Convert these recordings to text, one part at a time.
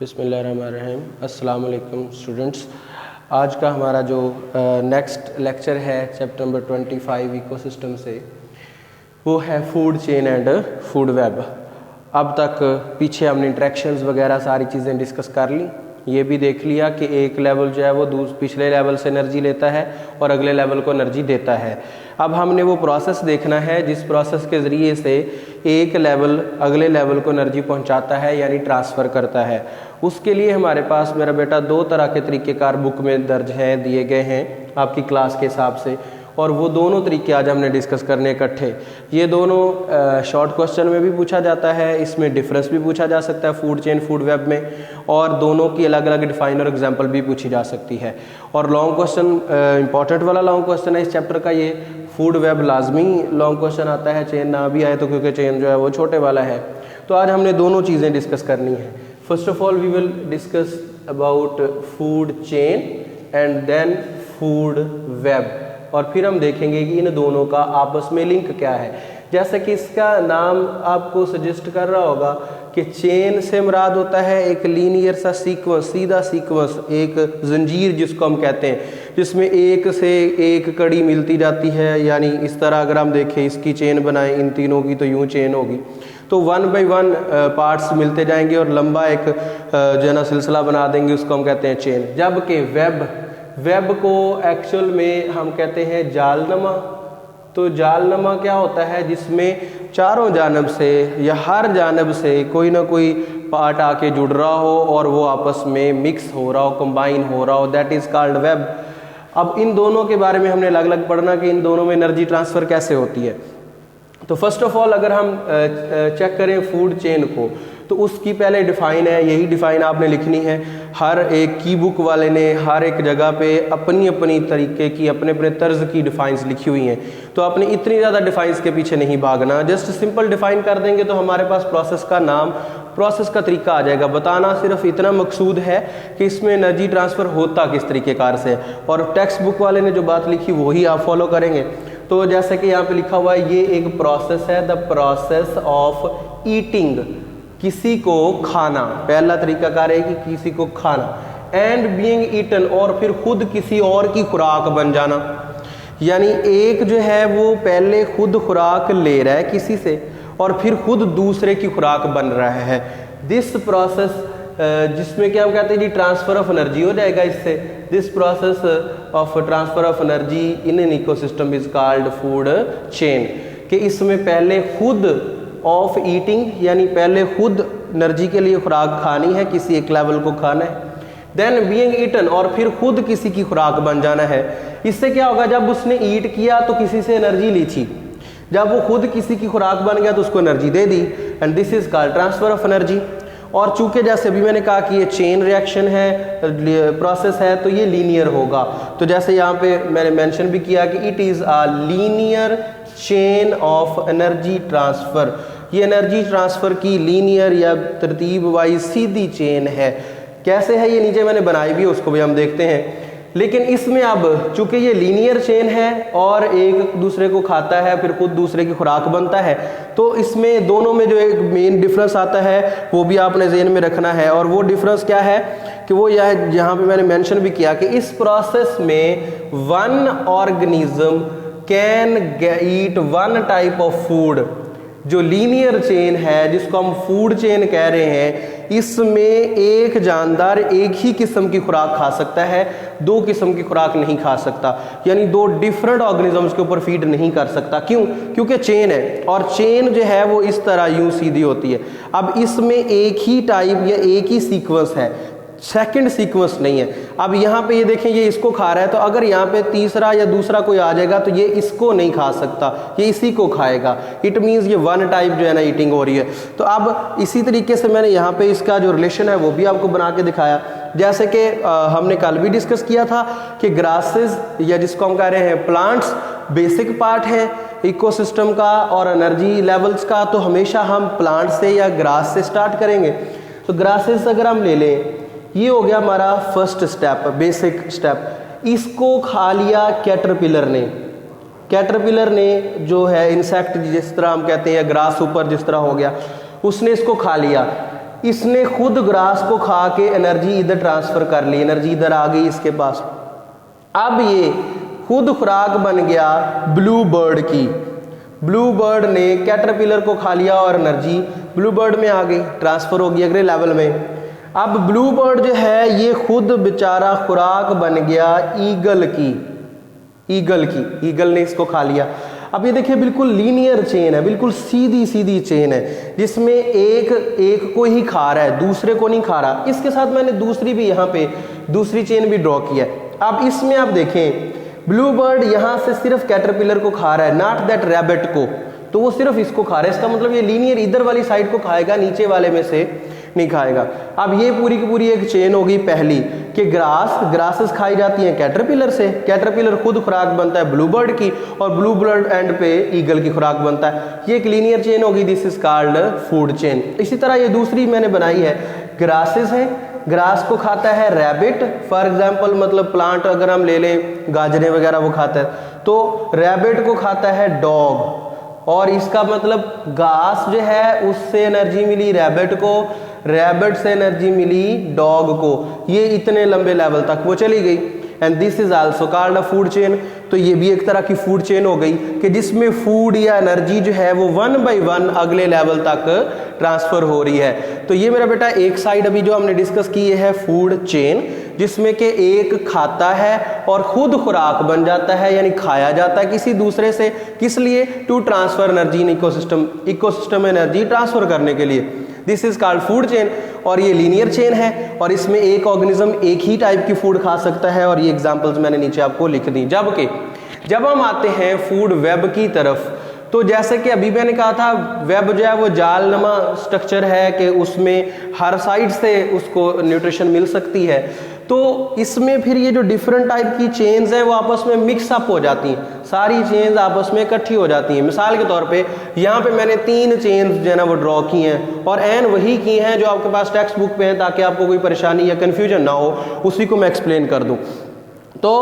बिस्मिल्लाहिर्रहमानिर्रहीम। अस्सलाम वालेकुम स्टूडेंट्स। आज का हमारा जो नेक्स्ट लेक्चर है चैप्टर नंबर 25 इकोसिस्टम से, वो है food chain and food web. अब तक पीछे हमने इंटरेक्शंस वगैरह सारी चीज़ें डिस्कस कर ली। ये भी देख लिया कि एक लेवल जो है वो पिछले लेवल से एनर्जी लेता है और अगले लेवल को एनर्जी देता है। अब हमने वो प्रोसेस देखना है जिस प्रोसेस के ज़रिए से एक लेवल अगले लेवल को एनर्जी पहुंचाता है, यानी ट्रांसफ़र करता है। उसके लिए हमारे पास मेरा बेटा दो तरह के तरीक़ेकार बुक में दर्ज हैं, दिए गए हैं आपकी क्लास के हिसाब से, और वो दोनों तरीके आज हमने डिस्कस करने इकट्ठे। ये दोनों शॉर्ट क्वेश्चन में भी पूछा जाता है, इसमें डिफरेंस भी पूछा जा सकता है फूड चेन फूड वेब में, और दोनों की अलग अलग डिफाइन और एग्जांपल भी पूछी जा सकती है। और लॉन्ग क्वेश्चन इंपॉर्टेंट वाला लॉन्ग क्वेश्चन है इस चैप्टर का, ये फूड वेब लाजमी लॉन्ग क्वेश्चन आता है, चेन ना भी आए तो, क्योंकि चेन जो है वो छोटे वाला है। तो आज हमने दोनों चीज़ें डिस्कस करनी है। First of all we will discuss about food chain and then food web, और फिर हम देखेंगे कि इन दोनों का आपस में लिंक क्या है। जैसा कि इसका नाम आपको सजेस्ट कर रहा होगा कि चेन से मुराद होता है एक लीनियर सा सीक्वेंस, सीधा सीक्वेंस, एक जंजीर जिसको हम कहते हैं, जिसमें एक से एक कड़ी मिलती जाती है। यानी इस तरह अगर हम देखें, इसकी चेन बनाएं इन तीनों की, तो यूँ चेन होगी, तो 1 बाय 1 पार्ट्स मिलते जाएंगे और लंबा एक जो है ना सिलसिला बना देंगे, उसको हम कहते हैं चेन। जबकि वेब को एक्चुअल में हम कहते हैं जालनमा। तो जालनमा क्या होता है, जिसमें चारों जानब से या हर जानब से कोई ना कोई पार्ट आके जुड़ रहा हो और वो आपस में मिक्स हो रहा हो, कंबाइन हो रहा हो, दैट इज़ कॉल्ड वेब। अब इन दोनों के बारे में हमने अलग अलग पढ़ना कि इन दोनों में एनर्जी ट्रांसफ़र कैसे होती है। तो फर्स्ट ऑफ ऑल अगर हम चेक करें फूड चेन को, तो उसकी पहले डिफ़ाइन है, यही डिफ़ाइन आपने लिखनी है। हर एक की बुक वाले ने हर एक जगह पे अपनी अपनी तरीके की, अपने अपने तर्ज की डिफ़ाइंस लिखी हुई हैं। तो आपने इतनी ज़्यादा डिफ़ाइंस के पीछे नहीं भागना, जस्ट सिंपल डिफ़ाइन कर देंगे तो हमारे पास प्रोसेस का नाम, प्रोसेस का तरीका आ जाएगा। बताना सिर्फ इतना मकसूद है कि इसमें एनर्जी ट्रांसफ़र होता किस तरीक़ेकार से, और टेक्स्ट बुक वाले ने जो बात लिखी वही आप फॉलो करेंगे। तो जैसे कि यहाँ पे लिखा हुआ है, ये एक प्रोसेस है, द प्रोसेस ऑफ ईटिंग, किसी को खाना। पहला तरीकाकार है कि किसी को खाना, एंड बीइंग ईटन, और फिर खुद किसी और की खुराक बन जाना। यानी एक जो है वो पहले खुद खुराक ले रहा है किसी से और फिर खुद दूसरे की खुराक बन रहा है। दिस प्रोसेस जिसमें क्या हम कहते हैं जी, ट्रांसफ़र ऑफ एनर्जी हो जाएगा इससे। This process of transfer of energy in an ecosystem is called food chain, कि इसमें पहले खुद ऑफ ईटिंग, यानी पहले खुद एनर्जी के लिए खुराक खानी है, किसी एक लेवल को खाना है, देन बीइंग ईटन, और फिर खुद किसी की खुराक बन जाना है। इससे क्या होगा, जब उसने ईट किया तो किसी से एनर्जी ली थी, जब वो खुद किसी की खुराक बन गया तो उसको energy they the, and this is called transfer of energy. और चूंकि जैसे अभी मैंने कहा कि ये चेन रिएक्शन है, प्रोसेस है, तो ये लीनियर होगा। तो जैसे यहाँ पे मैंने मेंशन भी किया कि it is a linear chain of energy transfer. ये एनर्जी ट्रांसफ़र की लीनियर या तरतीब वाइज सीधी चेन है। कैसे है ये नीचे मैंने बनाई भी है, उसको भी हम देखते हैं। लेकिन इसमें अब चूंकि ये लीनियर चेन है और एक दूसरे को खाता है फिर खुद दूसरे की खुराक बनता है, तो इसमें दोनों में जो एक मेन डिफरेंस आता है वो भी आपने ज़हन में रखना है। और वो डिफरेंस क्या है कि वो यह, जहाँ पे मैंने मेंशन भी किया कि इस प्रोसेस में one organism can eat one type of food. जो लीनियर चेन है जिसको हम फूड चेन कह रहे हैं, इसमें एक जानदार एक ही किस्म की खुराक खा सकता है, दो किस्म की खुराक नहीं खा सकता। यानी दो डिफरेंट ऑर्गेनिजम्स के ऊपर फीड नहीं कर सकता। क्यों? क्योंकि चेन है, और चेन जो है वो इस तरह यूं सीधी होती है। अब इसमें एक ही टाइप या एक ही सीक्वेंस है, सेकंड सीक्वेंस नहीं है। अब यहाँ पे ये देखें, ये इसको खा रहा है, तो अगर यहाँ पे तीसरा या दूसरा कोई आ जाएगा तो ये इसको नहीं खा सकता, ये इसी को खाएगा। इट मीन्स ये वन टाइप जो है ना ईटिंग हो रही है। तो अब इसी तरीके से मैंने यहाँ पे इसका जो रिलेशन है वो भी आपको बना के दिखाया। जैसे कि हमने कल भी डिस्कस किया था कि ग्रासेस, या जिसको हम कह रहे हैं प्लांट्स, बेसिक पार्ट है इकोसिस्टम का और एनर्जी लेवल्स का। तो हमेशा हम प्लांट से या ग्रास से स्टार्ट करेंगे। तो ग्रासेस अगर हम ले लें, ये हो गया हमारा फर्स्ट स्टेप, बेसिक स्टेप। इसको खा लिया कैटरपिलर ने। कैटरपिलर ने जो है इंसेक्ट, जिस तरह हम कहते हैं ग्रास ऊपर जिस तरह हो गया, उसने इसको खा लिया। इसने खुद ग्रास को खा के एनर्जी इधर ट्रांसफर कर ली, एनर्जी इधर आ गई इसके पास। अब ये खुद खुराक बन गया ब्लू बर्ड की। ब्लू बर्ड ने कैटरपिलर को खा लिया और एनर्जी ब्लू बर्ड में आ गई, ट्रांसफर हो गई अगले लेवल में। अब ब्लू बर्ड जो है ये खुद बेचारा खुराक बन गया ईगल की, ईगल ने इसको खा लिया। अब ये देखिए बिल्कुल लीनियर चेन है, बिल्कुल सीधी सीधी चेन है, जिसमें एक को ही खा रहा है, दूसरे को नहीं खा रहा। इसके साथ मैंने दूसरी भी यहाँ पे दूसरी चेन भी ड्रॉ किया है। अब इसमें आप देखें ब्लू बर्ड यहाँ से सिर्फ कैटरपिलर को खा रहा है, नॉट दैट रैबिट को, तो वो सिर्फ इसको खा रहा है। इसका मतलब ये लीनियर इधर वाली साइड को खाएगा, नीचे वाले में से नहीं खाएगा। अब ये पूरी की पूरी एक चेन होगी पहली कि ग्रासेस खाई जाती हैं कैटरपिलर से, कैटरपिलर खुद खुराक बनता है ब्लू बर्ड की और ब्लू बर्ड एंड पे ईगल की खुराक बनता है। ये एक लीनियर चेन होगी, this is called food chain. इसी तरह ये दूसरी मैंने बनाई है, ग्रासेस है, ग्रास को खाता है रैबिट, फॉर एग्जाम्पल मतलब प्लांट अगर हम ले लें गाजरें वगैरह वो खाता है, तो रैबिट को खाता है डॉग, और इसका मतलब घास जो है उससे एनर्जी मिली रैबिट को, रैबिट से एनर्जी मिली डॉग को, ये इतने लंबे लेवल तक वो चली गई। And this is also called a food chain. तो ये भी एक तरह की फूड चेन हो गई कि जिसमें फूड या एनर्जी जो है वो 1 बाय 1 अगले लेवल तक ट्रांसफर हो रही है। तो ये मेरा बेटा एक साइड अभी जो हमने डिस्कस की है फूड चेन, जिसमें कि एक खाता है और खुद खुराक बन जाता है, यानी खाया जाता है किसी दूसरे से, किस लिए? To transfer energy in ecosystem energy transfer करने के लिए। This is called food chain. और ये लीनियर चेन है और इसमें एक ऑर्गेनिज्म एक ही टाइप की फूड खा सकता है, और ये एग्जांपल्स मैंने नीचे आपको लिख दी। जबकि जब हम आते हैं फूड वेब की तरफ, तो जैसे कि अभी मैंने कहा था वेब जो है वो जालनुमा स्ट्रक्चर है कि उसमें हर साइड से उसको न्यूट्रिशन मिल सकती है। तो इसमें फिर ये जो डिफरेंट टाइप की चेन्स हैं वो आपस में मिक्स अप हो जाती हैं, सारी चेन्स आपस में इकट्ठी हो जाती हैं। मिसाल के तौर पे यहाँ पे मैंने 3 चेन्स जो है ना वो ड्रॉ की हैं, और एन वही की हैं जो आपके पास टेक्स्ट बुक पे हैं, ताकि आपको कोई परेशानी या कन्फ्यूजन ना हो, उसी को मैं एक्सप्लेन कर दूँ। तो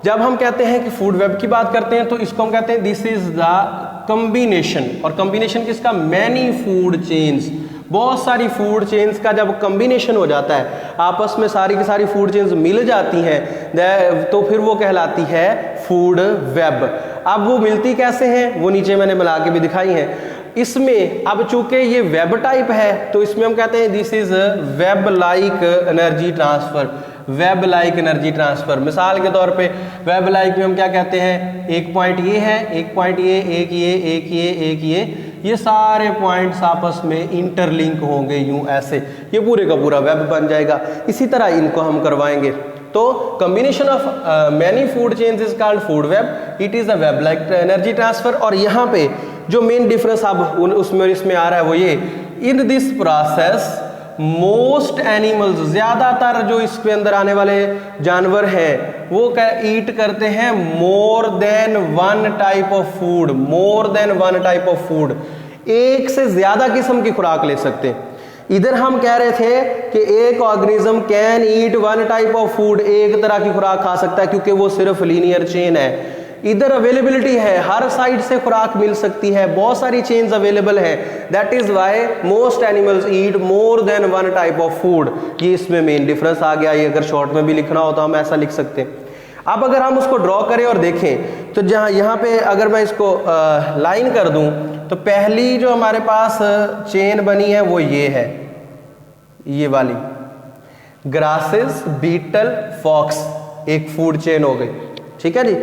जब हम कहते हैं कि फूड वेब की बात करते हैं तो इसको हम कहते हैं दिस इज द कॉम्बिनेशन। और कॉम्बिनेशन किसका? Many food chains. बहुत सारी फूड चेन्स का जब कॉम्बिनेशन हो जाता है, आपस में सारी की सारी फूड चेन्स मिल जाती हैं, तो फिर वो कहलाती है फूड वेब। अब वो मिलती कैसे हैं वो नीचे मैंने मिला के भी दिखाई हैं। इसमें अब चूंकि ये वेब टाइप है तो इसमें हम कहते हैं this is web like energy transfer, web like energy transfer. मिसाल के तौर पे वेब लाइक में हम क्या कहते हैं, एक पॉइंट ये है, एक पॉइंट ये, एक ये, एक ये, एक ये सारे पॉइंट्स आपस में इंटरलिंक होंगे यूं ऐसे, ये पूरे का पूरा वेब बन जाएगा। इसी तरह इनको हम करवाएंगे। तो combination of many food chains is called food web, it is a web like energy transfer. और यहाँ पे जो मेन डिफरेंस अब उसमें इसमें आ रहा है वो ये, in this process most animals, ज्यादातर जो इसके अंदर आने वाले जानवर हैं वो ईट करते हैं more than 1 type of food, more than 1 type of food, एक से ज्यादा किस्म की खुराक ले सकते हैं। इधर हम कह रहे थे कि एक organism can eat 1 type of food, एक तरह की खुराक खा सकता है क्योंकि वो सिर्फ लीनियर चेन है। इधर अवेलेबिलिटी है, हर साइड से खुराक मिल सकती है, बहुत सारी चेन्स अवेलेबल है, that is why most animals eat more than 1 type of food. ये इसमें मेन डिफरेंस आ गया। ये अगर शॉर्ट में भी लिखना हो तो हम ऐसा लिख सकते हैं। अब अगर हम उसको ड्रॉ करें और देखें तो जहां यहाँ पे अगर मैं इसको लाइन कर दूं तो पहली जो हमारे पास चेन बनी है वो ये है, ये वाली ग्रासेस, बीटल, फॉक्स, एक फूड चेन हो गई, ठीक है जी।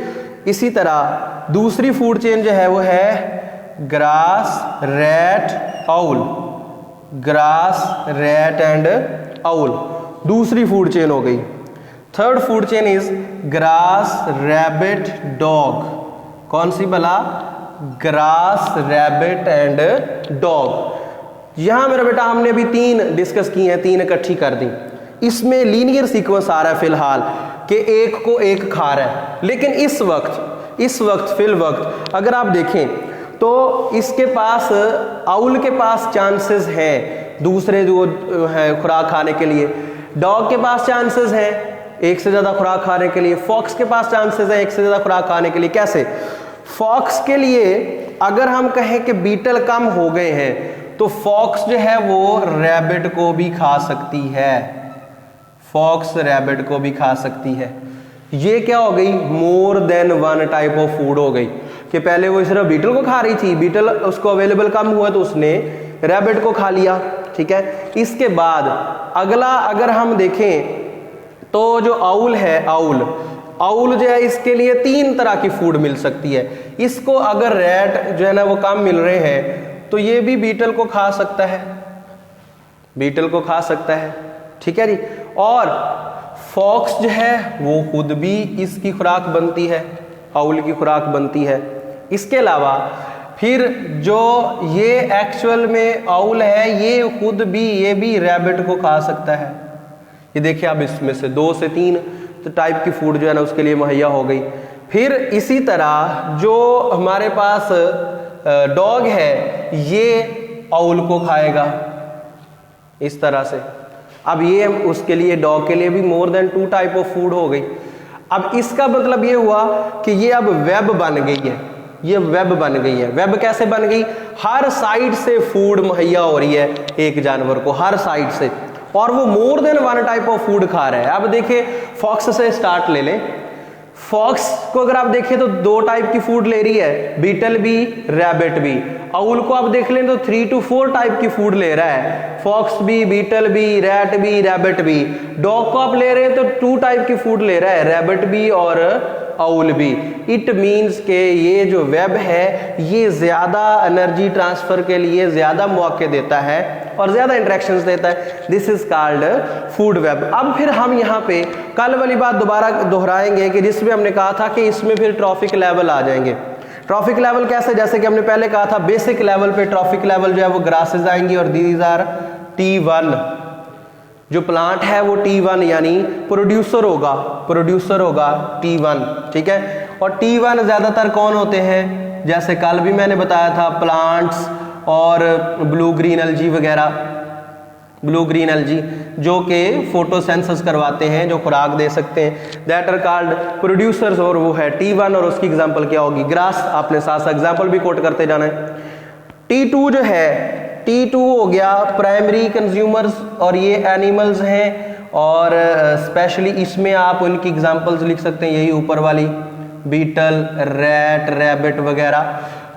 इसी तरह दूसरी फूड चेन जो है वो है grass, rat, owl, grass, rat and owl, दूसरी फूड चेन हो गई। Third food chain is grass, rabbit, dog. कौन सी भला? Grass, rabbit and dog. यहां मेरा बेटा हमने भी 3 डिस्कस की हैं, 3 इकट्ठी कर दी। इसमें लीनियर सीक्वेंस आ रहा है फिलहाल कि एक को एक खा रहा है, लेकिन इस वक्त फिल वक्त अगर आप देखें तो इसके पास, आउल के पास चांसेस हैं दूसरे जो है खुराक खाने के लिए, डॉग के पास चांसेस हैं एक से ज्यादा खुराक खाने के लिए, फॉक्स के पास चांसेस हैं एक से ज्यादा खुराक खाने के लिए। कैसे? फॉक्स के लिए अगर हम कहें कि बीटल कम हो गए हैं तो फॉक्स जो है वो रैबिट को भी खा सकती है, फॉक्स रैबिट को भी खा सकती है। ये क्या हो गई, more than one type of food हो गई, कि पहले वो सिर्फ बीटल को खा रही थी, बीटल उसको अवेलेबल कम हुआ तो उसने रैबिट को खा लिया, ठीक है। इसके बाद अगला अगर हम देखें तो जो आउल है, आउल जो है इसके लिए 3 तरह की फूड मिल सकती है। इसको अगर रैट जो है ना वो कम मिल रहे हैं तो ये भी बीटल को खा सकता है, बीटल को खा सकता है, ठीक है जी। और फॉक्स जो है वो खुद भी इसकी खुराक बनती है, आउल की खुराक बनती है। इसके अलावा फिर जो ये एक्चुअल में आउल है ये खुद भी, ये भी रैबिट को खा सकता है। ये देखिए आप इसमें से 2 से 3 टाइप की फूड जो है ना उसके लिए मुहैया हो गई। फिर इसी तरह जो हमारे पास डॉग है ये आउल को खाएगा इस तरह से। अब ये उसके लिए, डॉग के लिए भी more than 2 type of food हो गई। अब इसका मतलब ये हुआ कि ये अब वेब बन गई है, ये वेब बन गई है। वेब कैसे बन गई, हर साइड से फूड मुहैया हो रही है एक जानवर को, हर साइड से, और वो more than one type of food खा रहा है। अब देखिए फॉक्स से स्टार्ट ले लें, फॉक्स को अगर आप देखें तो 2 टाइप की फूड ले रही है, बीटल भी रैबिट भी। आउल को आप देख लें तो 3 to 4 टाइप की फूड ले रहा है, फॉक्स भी, बीटल भी, रैट भी, रैबिट भी। डॉग को आप ले रहे हैं तो 2 टाइप की फूड ले रहा है, रैबिट भी और आउल भी। इट मीन्स के ये जो वेब है ये ज्यादा एनर्जी ट्रांसफर के लिए ज्यादा मौके देता है और ज्यादा इंटरेक्शंस देता है। This is called food web. अब फिर हम यहाँ पे कल वाली बात दोबारा दोहराएंगे कि जिसमें हमने कहा था कि इसमें फिर ट्रॉफिक लेवल आ जाएंगे। ट्रॉफिक लेवल कैसे, जैसे कि हमने पहले कहा था बेसिक लेवल पे ट्रॉफिक लेवल जो है वो ग्रासेस आएंगी और दीज आर T1। जो प्लांट है वो T1 यानी प्रोड्यूसर होगा T1, ठीक है। और T1 ज्यादातर कौन होते हैं, जैसे कल भी मैंने बताया था प्लांट्स और ब्लू ग्रीन एल्गी वगैरह, ब्लू ग्रीन एल्गी जो कि फोटोसेंसस करवाते हैं, जो खुराक दे सकते हैं, दैट आर कॉल्ड प्रोड्यूसर्स, और वो है T1। और उसकी एग्जांपल क्या होगी, ग्रास। आपने साथ साथ एग्जांपल भी कोट करते जाना है। T2 जो है, T2 हो गया प्राइमरी कंज्यूमर्स, और ये एनिमल्स हैं, और स्पेशली इसमें आप उनकी एग्जांपल्स लिख सकते हैं, यही ऊपर वाली बीटल, रैट, रैबिट वगैरह।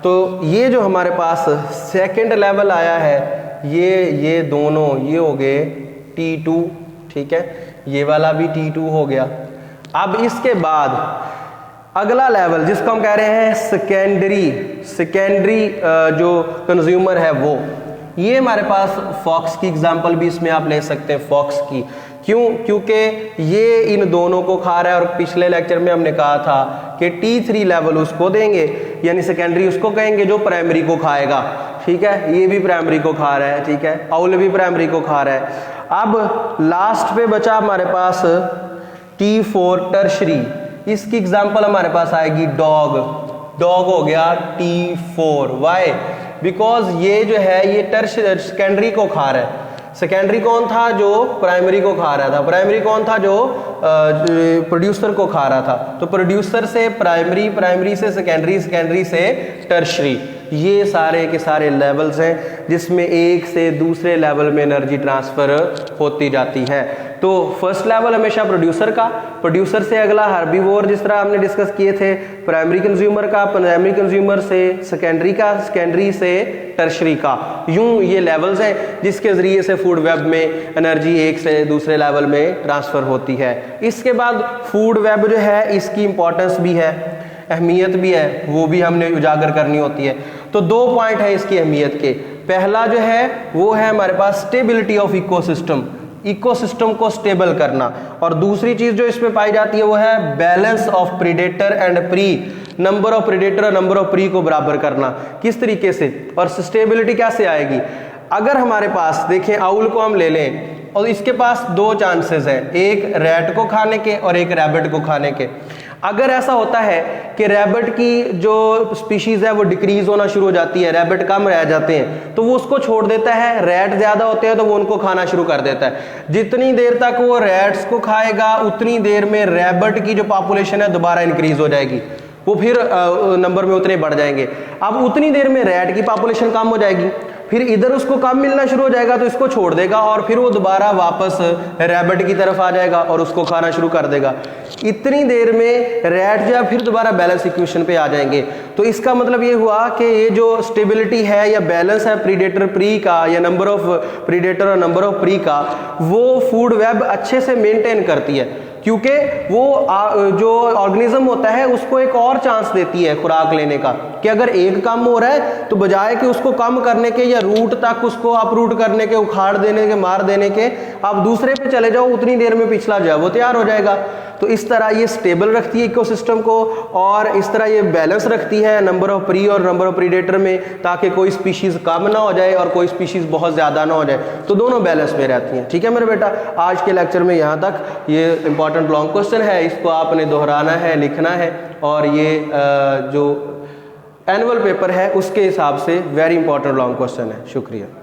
तो ये जो हमारे पास सेकंड लेवल आया है ये दोनों ये हो गए T2, ठीक है। ये वाला भी T2 हो गया। अब इसके बाद अगला लेवल जिसको हम कह रहे हैं सेकेंडरी जो कंज्यूमर है वो, ये हमारे पास फॉक्स की एग्जांपल भी इसमें आप ले सकते हैं, फॉक्स की। क्यों, क्योंकि ये इन दोनों को खा रहा है, और पिछले लेक्चर में हमने कहा था कि T3 लेवल उसको देंगे, यानी सेकेंडरी उसको कहेंगे जो प्राइमरी को खाएगा, ठीक है। ये भी प्राइमरी को खा रहा है, ठीक है, आउल भी प्राइमरी को खा रहा है। अब लास्ट पे बचा हमारे पास T4 टर्शरी, इसकी एग्जांपल हमारे पास आएगी डॉग हो गया T4। वाई, बिकॉज ये जो है ये सेकेंडरी को खा रहा है। सेकेंडरी कौन था, जो प्राइमरी को खा रहा था, प्राइमरी कौन था, जो प्रोड्यूसर को खा रहा था। तो प्रोड्यूसर से प्राइमरी, प्राइमरी से सेकेंडरी, सेकेंडरी से टर्शरी, ये सारे के सारे लेवल्स हैं जिसमें एक से दूसरे लेवल में एनर्जी ट्रांसफर होती जाती है। तो फर्स्ट लेवल हमेशा प्रोड्यूसर का, प्रोड्यूसर से अगला हर्बीवोर, जिस तरह हमने डिस्कस किए थे, प्राइमरी कंज्यूमर का, प्राइमरी कंज्यूमर से सेकेंडरी का, सेकेंडरी से टर्शरी का। यूं ये लेवल्स हैं जिसके जरिए से फूड वेब में एनर्जी एक से दूसरे लेवल में ट्रांसफर होती है। इसके बाद फूड वेब जो है इसकी इंपॉर्टेंस भी है, अहमियत भी है, वो भी हमने उजागर करनी होती है। तो 2 पॉइंट है इसकी अहमियत के। पहला जो है वो है हमारे पास स्टेबिलिटी ऑफ इकोसिस्टम, इकोसिस्टम को स्टेबल करना, और दूसरी चीज जो इसमें पाई जाती है वो है balance of predator and pre, number of predator और नंबर ऑफ प्री को बराबर करना। किस तरीके से, और स्टेबिलिटी कैसे आएगी। अगर हमारे पास देखें आउल को हम ले लें और इसके पास 2 चांसेस हैं, एक रैट को खाने के और एक रैबिट को खाने के। अगर ऐसा होता है कि रैबिट की जो स्पीशीज है वो डिक्रीज होना शुरू हो जाती है, रैबिट कम रह जाते हैं, तो वो उसको छोड़ देता है, रैट ज्यादा होते हैं तो वो उनको खाना शुरू कर देता है। जितनी देर तक वो रैट्स को खाएगा उतनी देर में रैबिट की जो पॉपुलेशन है दोबारा इंक्रीज हो जाएगी, वो फिर नंबर में उतने बढ़ जाएंगे। अब उतनी देर में रैट की पॉपुलेशन कम हो जाएगी, फिर इधर उसको कम मिलना शुरू हो जाएगा तो इसको छोड़ देगा और फिर वो दोबारा वापस रैबिट की तरफ आ जाएगा और उसको खाना शुरू कर देगा। इतनी देर में रैट जो है फिर दोबारा बैलेंस इक्वेशन पे आ जाएंगे। तो इसका मतलब ये हुआ कि ये जो स्टेबिलिटी है या बैलेंस है प्रीडेटर प्री का या नंबर ऑफ प्रीडेटर और नंबर ऑफ प्री का, वो फूड वेब अच्छे से मेंटेन करती है, क्योंकि वो जो ऑर्गेनिज्म होता है उसको एक और चांस देती है खुराक लेने का, कि अगर एक कम हो रहा है तो बजाय कि उसको कम करने के या रूट तक उसको अपरूट करने के, उखाड़ देने के, मार देने के, आप दूसरे पे चले जाओ, उतनी देर में पिछला जो है वो तैयार हो जाएगा। तो इस तरह ये स्टेबल रखती है इकोसिस्टम को, और इस तरह ये बैलेंस रखती है नंबर ऑफ प्री और नंबर ऑफ प्रीडेटर में, ताकि कोई स्पीशीज कम ना हो जाए और कोई स्पीशीज बहुत ज्यादा ना हो जाए, तो दोनों बैलेंस में रहती हैं। ठीक है मेरे बेटा, आज के लेक्चर में यहाँ तक। ये इंपॉर्टेंट लॉन्ग क्वेश्चन है, इसको आपने दोहराना है, लिखना है, और ये जो एनुअल पेपर है उसके हिसाब से वेरी इंपॉर्टेंट लॉन्ग क्वेश्चन है। शुक्रिया।